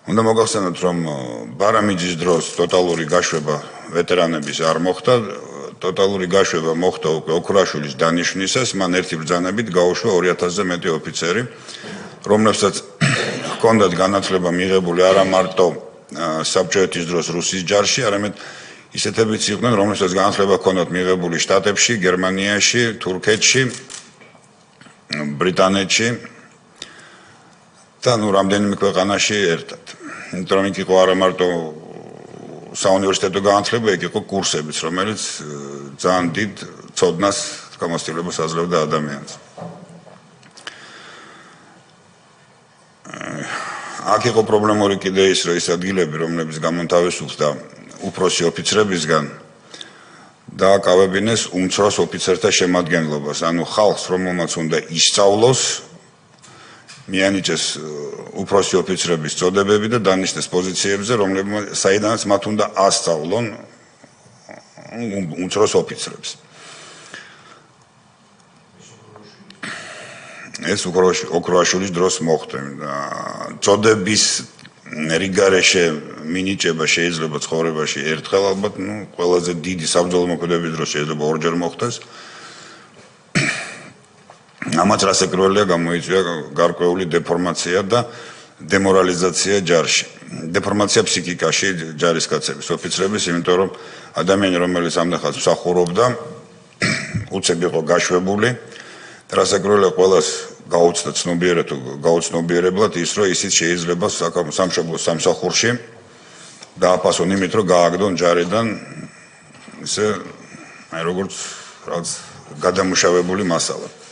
უნდა მოგახსენოთ, რომ ბარამიძის დროს ტოტალური გაშვება ვეტერანების არ მოხდა, ტოტალური გაშვება მოხდა უკვე ოქრაშვილის დანიშვნისას, მან ერთი ბრძანებით გაუშვა 2000-ზე მეტი ოფიცერი, რომლებსაც ჰქონდათ განათლება მიღებული არა მარტო საბჭოეთის დროს რუსის ჯარში, არამედ ისეთებიც იყვნენ, რომლებსაც განათლება ჰქონდათ მიღებული შტატებში, გერმანიაში, თურქეთში, ბრიტანეთში და რამდენიმე ქვეყანაში ერთად. იმიტომ რომ იქ იყო არა მარტო საუნივერსიტეტო განათლება, იქ იყო კურსებიც, რომელიც ძალიან დიდ ცოდნას გამოცდილებას აძლევდა ადამიანს. აქ იყო პრობლემური კიდე ის, რომ ის ადგილები, რომლებიც გამონთავისუფლდა და უფროსი ოფიცრებისგან დააკავებინეს უმცროს ოფიცერთა შემადგენლობას, ანუ ხალხს, რომელმაც უნდა ისწავლოს, მიანიჭეს უფროსი ოფიცრების წოდებები და დანიშნეს პოზიციებზე, საიდანაც მათ უნდა ასწავლონ უმცროს ოფიცრებს. ეს ოქროაშვილის დროს მოხდა. წოდების რიგარეშე მინიჭება შეიძლება ცხოვრებაში ერთხელ, ალბათ, ყველაზე დიდი საბრძოლო მოქმედების დროს შეიძლება ორჯერ მოხდეს. ამაც რასაკვირველია გამოიწვია გარკვეული დეფორმაცია და დემორალიზაცია ჯარში. დეფორმაცია ფსიქიკაში ჯარისკაცების, ოფიცრების, იმიტომ რომ ადამიანი, რომელიც ამდენხანს მსახურობდა, უცებ იყო გაშვებული. რასაკვირველია ყველას გაუცნობიერებლად ის, რომ ისიც შეიძლება სამშობლოს სამსახურში დააფასონ იმით, რომ გააგდონ ჯარიდან ისე როგორც რაღაც გადამუშავებული მასალა.